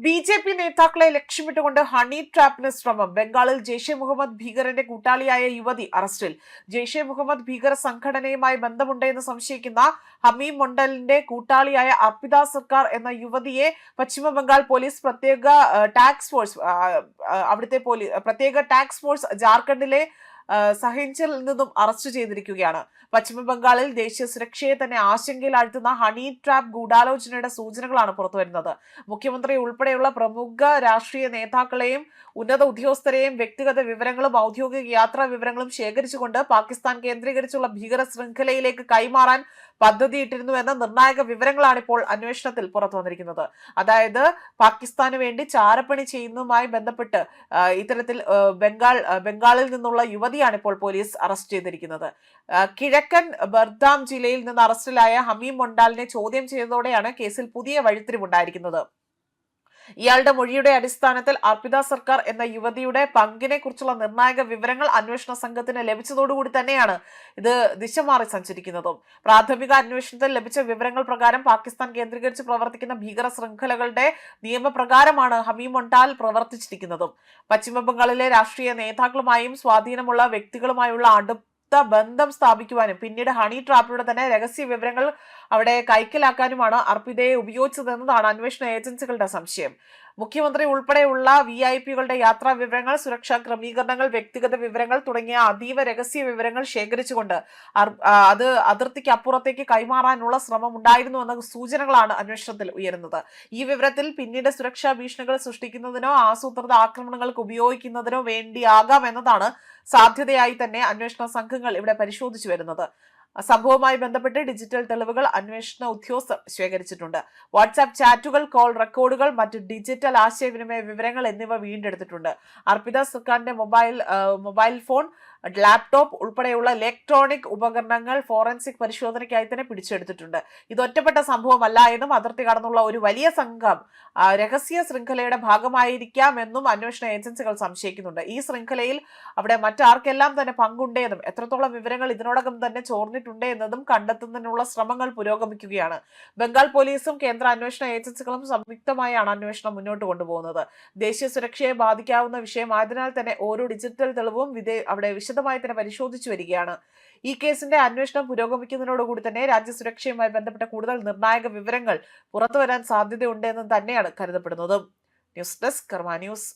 BJP നേതാക്കളെ ലക്ഷ്യമിട്ടുകൊണ്ട് honey ട്രാപ്പിന് ശ്രമം. ബംഗാളിൽ ജെയ്ഷെ മുഹമ്മദ് ഭീകരന്റെ കൂട്ടാളിയായ യുവതി അറസ്റ്റിൽ. ജെയ്ഷെ മുഹമ്മദ് ഭീകര സംഘടനയുമായി ബന്ധമുണ്ടെന്ന് സംശയിക്കുന്ന ഹമീം മൊണ്ടലിന്റെ കൂട്ടാളിയായ അർപ്പിത സർക്കാർ എന്ന യുവതിയെ പശ്ചിമ ബംഗാൾ പോലീസ് പ്രത്യേക ടാസ്ക് ഫോഴ്സ് ജാർഖണ്ഡിലെ സഹിഞ്ചിൽ നിന്നും അറസ്റ്റ് ചെയ്തിരിക്കുകയാണ്. പശ്ചിമ ബംഗാളിൽ ദേശീയ സുരക്ഷയെ തന്നെ ആശങ്കയിലാഴ്ത്തുന്ന ഹണി ട്രാപ്പ് ഗൂഢാലോചനയുടെ സൂചനകളാണ് പുറത്തുവരുന്നത്. മുഖ്യമന്ത്രി ഉൾപ്പെടെയുള്ള പ്രമുഖ രാഷ്ട്രീയ നേതാക്കളെയും ഉന്നത ഉദ്യോഗസ്ഥരെയും വ്യക്തിഗത വിവരങ്ങളും ഔദ്യോഗിക യാത്രാ വിവരങ്ങളും ശേഖരിച്ചുകൊണ്ട് പാകിസ്ഥാൻ കേന്ദ്രീകരിച്ചുള്ള ഭീകര ശൃംഖലയിലേക്ക് കൈമാറാൻ പദ്ധതിയിട്ടിരുന്നുവെന്ന നിർണായക വിവരങ്ങളാണ് ഇപ്പോൾ അന്വേഷണത്തിൽ പുറത്തു വന്നിരിക്കുന്നത്. അതായത് പാകിസ്ഥാന് വേണ്ടി ചാരപ്പണി ചെയ്യുന്നതുമായി ബന്ധപ്പെട്ട് ഇത്തരത്തിൽ ബംഗാളിൽ നിന്നുള്ള യുവതിയാണ് ഇപ്പോൾ പോലീസ് അറസ്റ്റ് ചെയ്തിരിക്കുന്നത്. കിഴക്കൻ ബർദാം ജില്ലയിൽ നിന്ന് അറസ്റ്റിലായ ഹമീം മൊണ്ടാലിനെ ചോദ്യം ചെയ്തതോടെയാണ് കേസിൽ പുതിയ വഴിത്തിരിവുണ്ടായിരിക്കുന്നത്. ഇയാളുടെ മൊഴിയുടെ അടിസ്ഥാനത്തിൽ അർപ്പിത സർക്കാർ എന്ന യുവതിയുടെ പങ്കിനെ കുറിച്ചുള്ള നിർണായക വിവരങ്ങൾ അന്വേഷണ സംഘത്തിന് ലഭിച്ചതോടുകൂടി തന്നെയാണ് ഇത് ദിശ മാറി സഞ്ചരിക്കുന്നതും. പ്രാഥമിക അന്വേഷണത്തിൽ ലഭിച്ച വിവരങ്ങൾ പ്രകാരം പാകിസ്ഥാൻ കേന്ദ്രീകരിച്ച് പ്രവർത്തിക്കുന്ന ഭീകര ശൃംഖലകളുടെ നിയമപ്രകാരമാണ് ഹമീം മൊണ്ടാൽ പ്രവർത്തിച്ചിരിക്കുന്നതും. പശ്ചിമ ബംഗാളിലെ രാഷ്ട്രീയ നേതാക്കളുമായും സ്വാധീനമുള്ള വ്യക്തികളുമായുള്ള ബന്ധം സ്ഥാപിക്കുവാനും പിന്നീട് ഹണി ട്രാപ്പിലൂടെ തന്നെ രഹസ്യ വിവരങ്ങൾ അവിടെ കൈക്കലാക്കാനുമാണ് അർപ്പിതയെ ഉപയോഗിച്ചതെന്നതാണ് അന്വേഷണ ഏജൻസികളുടെ സംശയം. മുഖ്യമന്ത്രി ഉൾപ്പെടെയുള്ള VIP-കളുടെ യാത്രാ വിവരങ്ങൾ, സുരക്ഷാ ക്രമീകരണങ്ങൾ, വ്യക്തിഗത വിവരങ്ങൾ തുടങ്ങിയ അതീവ രഹസ്യ വിവരങ്ങൾ ശേഖരിച്ചുകൊണ്ട് അത് അതിർത്തിക്ക് അപ്പുറത്തേക്ക് കൈമാറാനുള്ള ശ്രമം ഉണ്ടായിരുന്നുവെന്ന സൂചനകളാണ് അന്വേഷണത്തിൽ ഉയരുന്നത്. ഈ വിവരത്തിൽ പിന്നീട് സുരക്ഷാ ഭീഷണികൾ സൃഷ്ടിക്കുന്നതിനോ ആസൂത്രിത ആക്രമണങ്ങൾക്ക് ഉപയോഗിക്കുന്നതിനോ വേണ്ടിയാകാം എന്നതാണ് സാധ്യതയായി തന്നെ അന്വേഷണ സംഘങ്ങൾ ഇവിടെ പരിശോധിച്ചു വരുന്നത്. സംഭവവുമായി ബന്ധപ്പെട്ട് ഡിജിറ്റൽ തെളിവുകൾ അന്വേഷണ ഉദ്യോഗസ്ഥർ ശേഖരിച്ചിട്ടുണ്ട്. വാട്സാപ്പ് ചാറ്റുകൾ, കോൾ റെക്കോർഡുകൾ, മറ്റ് ഡിജിറ്റൽ ആശയവിനിമയ വിവരങ്ങൾ എന്നിവ വീണ്ടെടുത്തിട്ടുണ്ട്. അർപ്പിത സർക്കാരിന്റെ മൊബൈൽ ഫോൺ, ലാപ്ടോപ്പ് ഉൾപ്പെടെയുള്ള ഇലക്ട്രോണിക് ഉപകരണങ്ങൾ ഫോറൻസിക് പരിശോധനയ്ക്കായി തന്നെ പിടിച്ചെടുത്തിട്ടുണ്ട്. ഇത് ഒറ്റപ്പെട്ട സംഭവമല്ല എന്നും അതിർത്തി കടന്നുള്ള ഒരു വലിയ സംഘം രഹസ്യ ശൃംഖലയുടെ ഭാഗമായിരിക്കാമെന്നും അന്വേഷണ ഏജൻസികൾ സംശയിക്കുന്നുണ്ട്. ഈ ശൃംഖലയിൽ അവിടെ മറ്റാർക്കെല്ലാം തന്നെ പങ്കുണ്ടെന്നും എത്രത്തോളം വിവരങ്ങൾ ഇതിനോടകം തന്നെ ചോർന്നിട്ടുണ്ട് എന്നതും കണ്ടെത്തുന്നതിനുള്ള ശ്രമങ്ങൾ പുരോഗമിക്കുകയാണ്. ബംഗാൾ പോലീസും കേന്ദ്ര അന്വേഷണ ഏജൻസികളും സംയുക്തമായാണ് അന്വേഷണം മുന്നോട്ട് കൊണ്ടുപോകുന്നത്. ദേശീയ സുരക്ഷയെ ബാധിക്കാവുന്ന വിഷയമായതിനാൽ തന്നെ ഓരോ ഡിജിറ്റൽ തെളിവും അവിടെ വിശദമായി തന്നെ പരിശോധിച്ചു വരികയാണ്. ഈ കേസിന്റെ അന്വേഷണം പുരോഗമിക്കുന്നതിനോടുകൂടി തന്നെ രാജ്യസുരക്ഷയുമായി ബന്ധപ്പെട്ട കൂടുതൽ നിർണായക വിവരങ്ങൾ പുറത്തുവരാൻ സാധ്യതയുണ്ടെന്ന് തന്നെയാണ് കരുതപ്പെടുന്നത്. ന്യൂസ് ഡെസ്ക് കർമ്മ ന്യൂസ്.